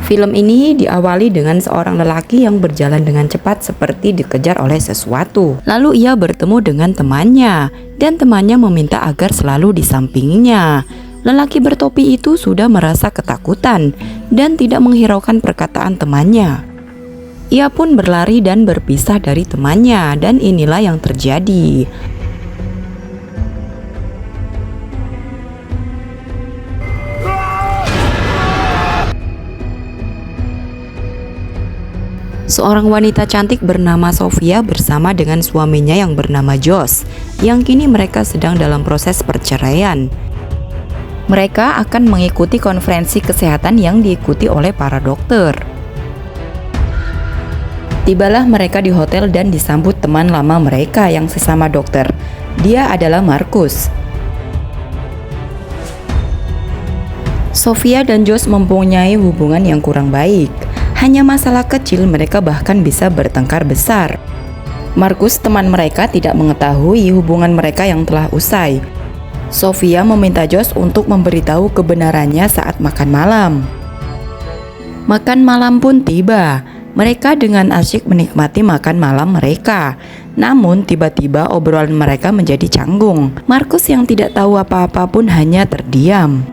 Film ini diawali dengan seorang lelaki yang berjalan dengan cepat seperti dikejar oleh sesuatu. Lalu ia bertemu dengan temannya, dan temannya meminta agar selalu di sampingnya. Lelaki bertopi itu sudah merasa ketakutan dan tidak menghiraukan perkataan temannya. Ia pun berlari dan berpisah dari temannya, dan inilah yang terjadi. Seorang wanita cantik bernama Sofia bersama dengan suaminya yang bernama Josh, yang kini mereka sedang dalam proses perceraian. Mereka akan mengikuti konferensi kesehatan yang diikuti oleh para dokter. Tibalah mereka di hotel dan disambut teman lama mereka yang sesama dokter. Dia adalah Markus. Sofia dan Josh mempunyai hubungan yang kurang baik. Hanya masalah kecil mereka bahkan bisa bertengkar besar. Markus, teman mereka, tidak mengetahui hubungan mereka yang telah usai. Sofia meminta Josh untuk memberitahu kebenarannya saat makan malam. Makan malam pun tiba. Mereka dengan asyik menikmati makan malam mereka. Namun tiba-tiba obrolan mereka menjadi canggung. Markus yang tidak tahu apa-apa pun hanya terdiam.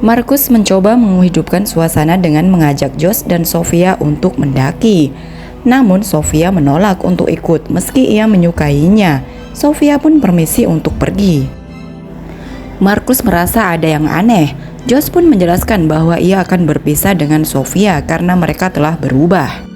Markus mencoba menghidupkan suasana dengan mengajak Josh dan Sofia untuk mendaki. Namun Sofia menolak untuk ikut meski ia menyukainya. Sofia pun permisi untuk pergi. Markus merasa ada yang aneh. Josh pun menjelaskan bahwa ia akan berpisah dengan Sofia karena mereka telah berubah.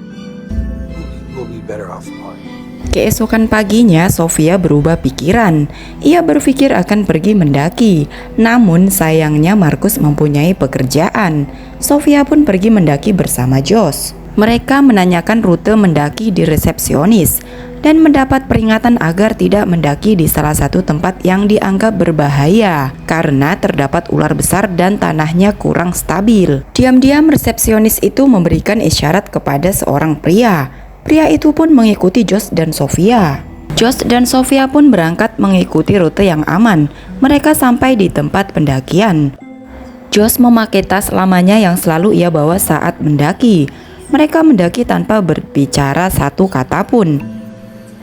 Keesokan paginya, Sofia berubah pikiran. Ia berpikir akan pergi mendaki. Namun sayangnya Markus mempunyai pekerjaan. Sofia pun pergi mendaki bersama Josh. Mereka menanyakan rute mendaki di resepsionis dan mendapat peringatan agar tidak mendaki di salah satu tempat yang dianggap berbahaya karena terdapat ular besar dan tanahnya kurang stabil. Diam-diam resepsionis itu memberikan isyarat kepada seorang pria. Pria itu pun mengikuti Josh dan Sofia. Josh dan Sofia pun berangkat mengikuti rute yang aman. Mereka sampai di tempat pendakian. Josh memakai tas lamanya yang selalu ia bawa saat mendaki. Mereka mendaki tanpa berbicara satu kata pun.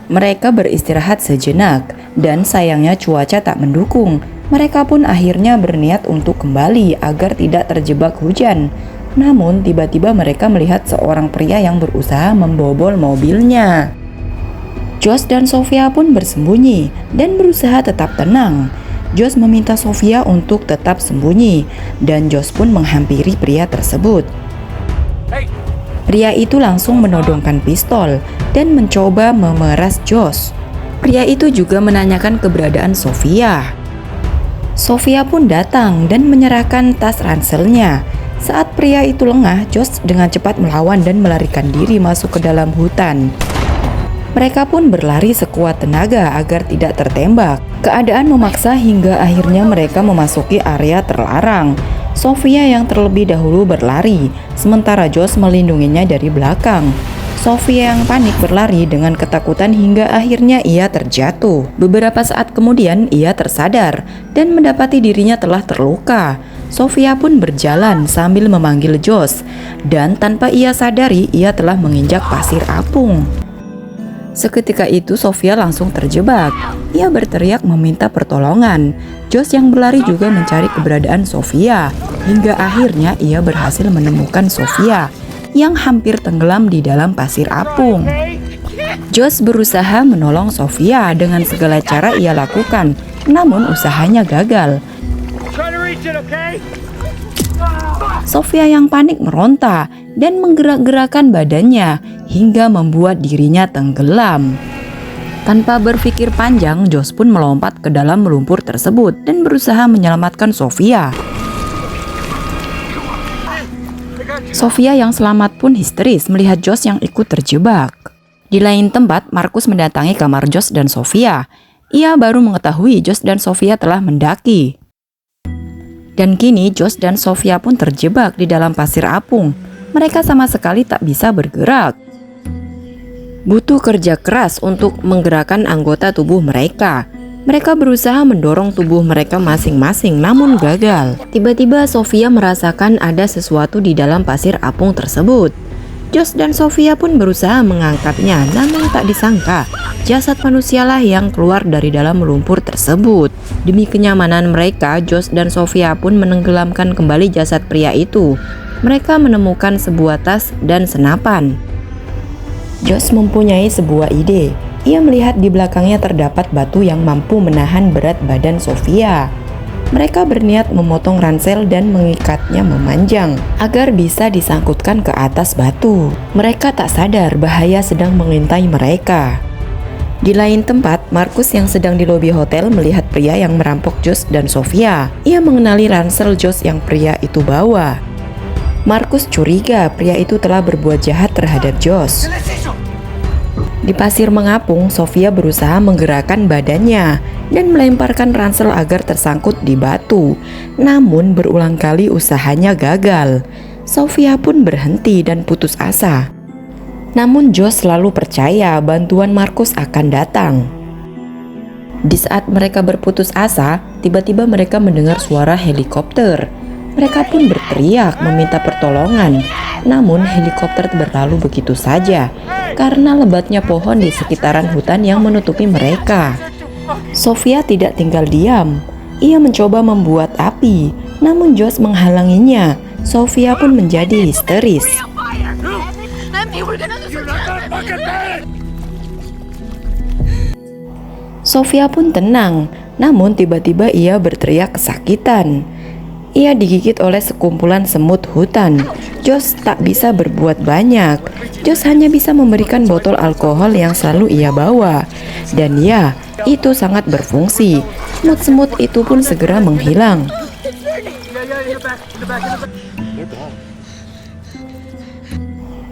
Mereka beristirahat sejenak dan sayangnya cuaca tak mendukung. Mereka pun akhirnya berniat untuk kembali agar tidak terjebak hujan. Namun tiba-tiba mereka melihat seorang pria yang berusaha membobol mobilnya. Josh dan Sofia pun bersembunyi dan berusaha tetap tenang. Josh meminta Sofia untuk tetap sembunyi dan Josh pun menghampiri pria tersebut. Pria itu langsung menodongkan pistol dan mencoba memeras Josh. Pria itu juga menanyakan keberadaan Sofia. Sofia pun datang dan menyerahkan tas ranselnya. Saat pria itu lengah, Josh dengan cepat melawan dan melarikan diri masuk ke dalam hutan. Mereka pun berlari sekuat tenaga agar tidak tertembak. Keadaan memaksa hingga akhirnya mereka memasuki area terlarang. Sofia yang terlebih dahulu berlari, sementara Josh melindunginya dari belakang. Sofia yang panik berlari dengan ketakutan hingga akhirnya ia terjatuh. Beberapa saat kemudian ia tersadar dan mendapati dirinya telah terluka. Sofia pun berjalan sambil memanggil Josh dan tanpa ia sadari ia telah menginjak pasir apung. Seketika itu Sofia langsung terjebak. Ia berteriak meminta pertolongan. Josh yang berlari juga mencari keberadaan Sofia. Hingga akhirnya ia berhasil menemukan Sofia yang hampir tenggelam di dalam pasir apung. Josh berusaha menolong Sofia dengan segala cara ia lakukan, namun usahanya gagal. Sofia yang panik meronta dan menggerak-gerakkan badannya hingga membuat dirinya tenggelam. Tanpa berpikir panjang, Josh pun melompat ke dalam lumpur tersebut dan berusaha menyelamatkan Sofia. Sofia yang selamat pun histeris melihat Josh yang ikut terjebak. Di lain tempat, Markus mendatangi kamar Josh dan Sofia. Ia baru mengetahui Josh dan Sofia telah mendaki. Dan kini Josh dan Sofia pun terjebak di dalam pasir apung. Mereka sama sekali tak bisa bergerak. Butuh kerja keras untuk menggerakkan anggota tubuh mereka. Mereka berusaha mendorong tubuh mereka masing-masing namun gagal. Tiba-tiba Sofia merasakan ada sesuatu di dalam pasir apung tersebut. Josh dan Sofia pun berusaha mengangkatnya, namun tak disangka jasad manusialah yang keluar dari dalam lumpur tersebut. Demi kenyamanan mereka, Josh dan Sofia pun menenggelamkan kembali jasad pria itu. Mereka menemukan sebuah tas dan senapan. Josh mempunyai sebuah ide. Ia melihat di belakangnya terdapat batu yang mampu menahan berat badan Sofia. Mereka berniat memotong ransel dan mengikatnya memanjang agar bisa disangkutkan ke atas batu. Mereka tak sadar bahaya sedang mengintai mereka. Di lain tempat, Markus yang sedang di lobi hotel melihat pria yang merampok Josh dan Sofia. Ia mengenali ransel Josh yang pria itu bawa. Markus curiga pria itu telah berbuat jahat terhadap Josh. Di pasir mengapung, Sofia berusaha menggerakkan badannya dan melemparkan ransel agar tersangkut di batu. Namun berulang kali usahanya gagal. Sofia pun berhenti dan putus asa. Namun Josh selalu percaya bantuan Markus akan datang. Di saat mereka berputus asa, tiba-tiba mereka mendengar suara helikopter. Mereka pun berteriak meminta pertolongan, namun helikopter berlalu begitu saja karena lebatnya pohon di sekitaran hutan yang menutupi mereka. Sofia tidak tinggal diam. Ia mencoba membuat api, namun Josh menghalanginya. Sofia pun menjadi histeris. Sofia pun tenang, namun tiba-tiba ia berteriak kesakitan. Ia digigit oleh sekumpulan semut hutan. Josh tak bisa berbuat banyak. Josh hanya bisa memberikan botol alkohol yang selalu ia bawa. Dan ya, itu sangat berfungsi. Semut-semut itu pun segera menghilang.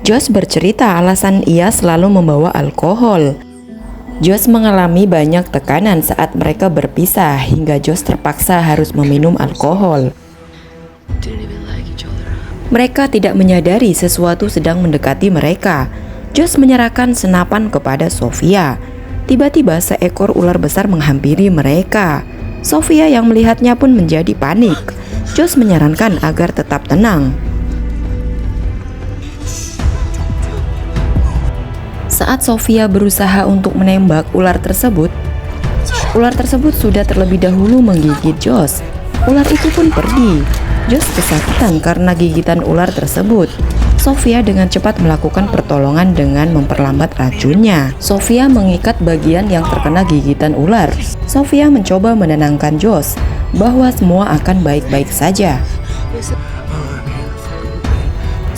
Josh bercerita alasan ia selalu membawa alkohol. Josh mengalami banyak tekanan saat mereka berpisah hingga Josh terpaksa harus meminum alkohol. Mereka tidak menyadari sesuatu sedang mendekati mereka. Josh menyerahkan senapan kepada Sofia. Tiba-tiba seekor ular besar menghampiri mereka. Sofia yang melihatnya pun menjadi panik. Josh menyarankan agar tetap tenang. Saat Sofia berusaha untuk menembak ular tersebut sudah terlebih dahulu menggigit Josh. Ular itu pun pergi. Josh kesakitan karena gigitan ular tersebut. Sofia dengan cepat melakukan pertolongan dengan memperlambat racunnya. Sofia mengikat bagian yang terkena gigitan ular. Sofia mencoba menenangkan Josh bahwa semua akan baik-baik saja.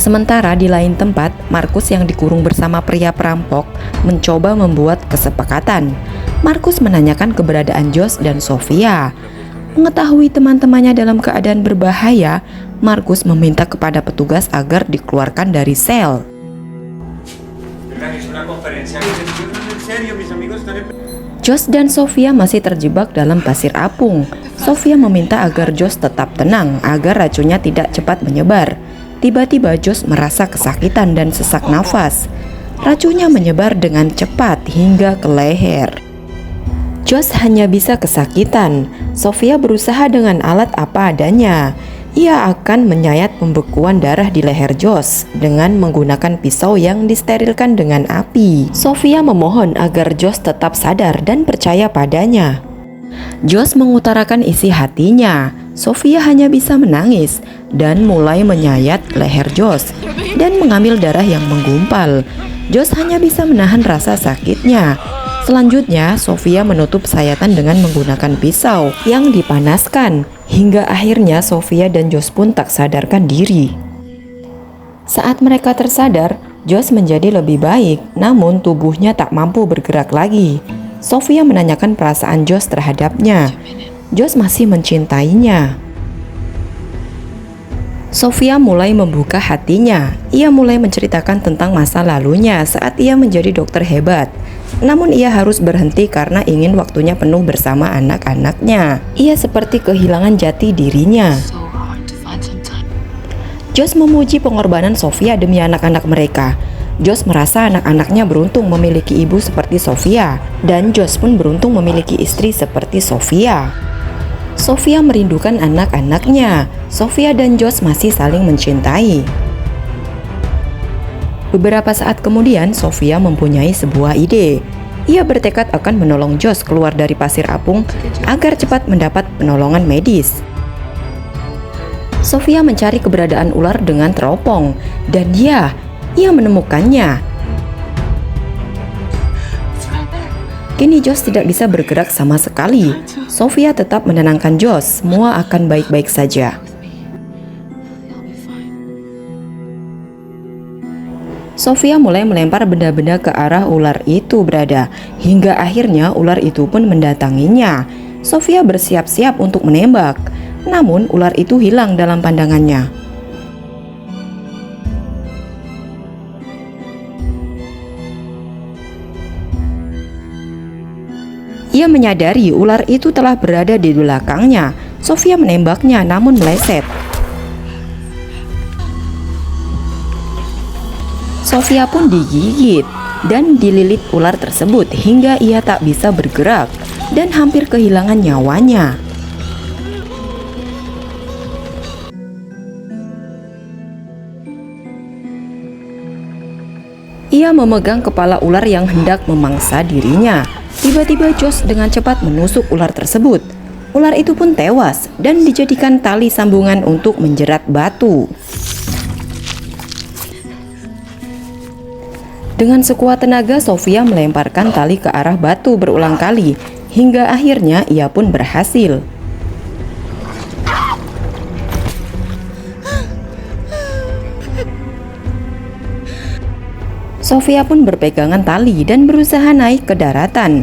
Sementara di lain tempat, Markus yang dikurung bersama pria perampok mencoba membuat kesepakatan. Markus menanyakan keberadaan Josh dan Sofia. Mengetahui teman-temannya dalam keadaan berbahaya, Markus meminta kepada petugas agar dikeluarkan dari sel. Josh dan Sofia masih terjebak dalam pasir apung. Sofia meminta agar Josh tetap tenang agar racunnya tidak cepat menyebar. Tiba-tiba Josh merasa kesakitan dan sesak nafas. Racunnya menyebar dengan cepat hingga ke leher. Josh hanya bisa kesakitan. Sofia berusaha dengan alat apa adanya. Ia akan menyayat pembekuan darah di leher Josh dengan menggunakan pisau yang disterilkan dengan api. Sofia memohon agar Josh tetap sadar dan percaya padanya. Josh mengutarakan isi hatinya. Sofia hanya bisa menangis dan mulai menyayat leher Josh dan mengambil darah yang menggumpal. Josh hanya bisa menahan rasa sakitnya. Selanjutnya, Sofia menutup sayatan dengan menggunakan pisau yang dipanaskan, hingga akhirnya Sofia dan Josh pun tak sadarkan diri. Saat mereka tersadar, Josh menjadi lebih baik, namun tubuhnya tak mampu bergerak lagi. Sofia menanyakan perasaan Josh terhadapnya. Josh masih mencintainya. Sofia mulai membuka hatinya. Ia mulai menceritakan tentang masa lalunya saat ia menjadi dokter hebat. Namun ia harus berhenti karena ingin waktunya penuh bersama anak-anaknya. Ia seperti kehilangan jati dirinya. Josh memuji pengorbanan Sofia demi anak-anak mereka. Josh merasa anak-anaknya beruntung memiliki ibu seperti Sofia, dan Josh pun beruntung memiliki istri seperti Sofia. Sofia merindukan anak-anaknya. Sofia dan Josh masih saling mencintai. Beberapa saat kemudian, Sofia mempunyai sebuah ide. Ia bertekad akan menolong Josh keluar dari pasir apung agar cepat mendapat penolongan medis. Sofia mencari keberadaan ular dengan teropong, dan ia menemukannya. Kini Josh tidak bisa bergerak sama sekali. Sofia tetap menenangkan Josh, semua akan baik-baik saja. Sofia mulai melempar benda-benda ke arah ular itu berada, hingga akhirnya ular itu pun mendatanginya. Sofia bersiap-siap untuk menembak, namun ular itu hilang dalam pandangannya. Ia menyadari ular itu telah berada di belakangnya. Sofia menembaknya namun meleset. Sofia pun digigit dan dililit ular tersebut hingga ia tak bisa bergerak dan hampir kehilangan nyawanya. Ia memegang kepala ular yang hendak memangsa dirinya. Tiba-tiba Josh dengan cepat menusuk ular tersebut. Ular itu pun tewas dan dijadikan tali sambungan untuk menjerat batu. Dengan sekuat tenaga, Sofia melemparkan tali ke arah batu berulang kali, hingga akhirnya ia pun berhasil. Sofia pun berpegangan tali dan berusaha naik ke daratan.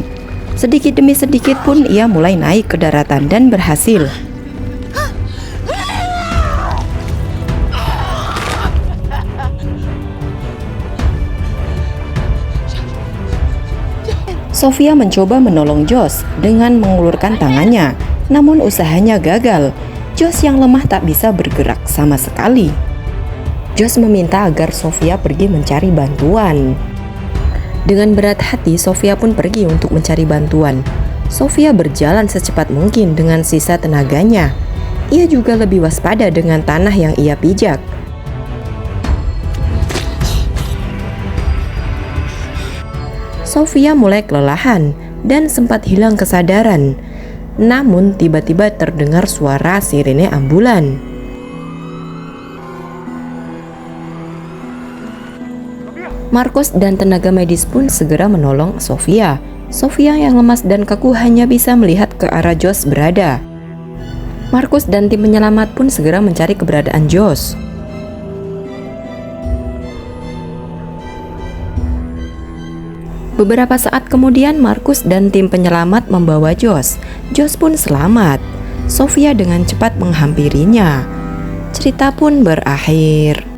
Sedikit demi sedikit pun ia mulai naik ke daratan dan berhasil. Sofia mencoba menolong Josh dengan mengulurkan tangannya, namun usahanya gagal. Josh yang lemah tak bisa bergerak sama sekali. Josh meminta agar Sofia pergi mencari bantuan. Dengan berat hati, Sofia pun pergi untuk mencari bantuan. Sofia berjalan secepat mungkin dengan sisa tenaganya. Ia juga lebih waspada dengan tanah yang ia pijak. Sofia mulai kelelahan dan sempat hilang kesadaran. Namun tiba-tiba terdengar suara sirene ambulan. Markus dan tenaga medis pun segera menolong Sofia. Sofia yang lemas dan kaku hanya bisa melihat ke arah Josh berada. Markus dan tim penyelamat pun segera mencari keberadaan Josh. Beberapa saat kemudian Markus dan tim penyelamat membawa Josh. Josh pun selamat. Sofia dengan cepat menghampirinya. Cerita pun berakhir.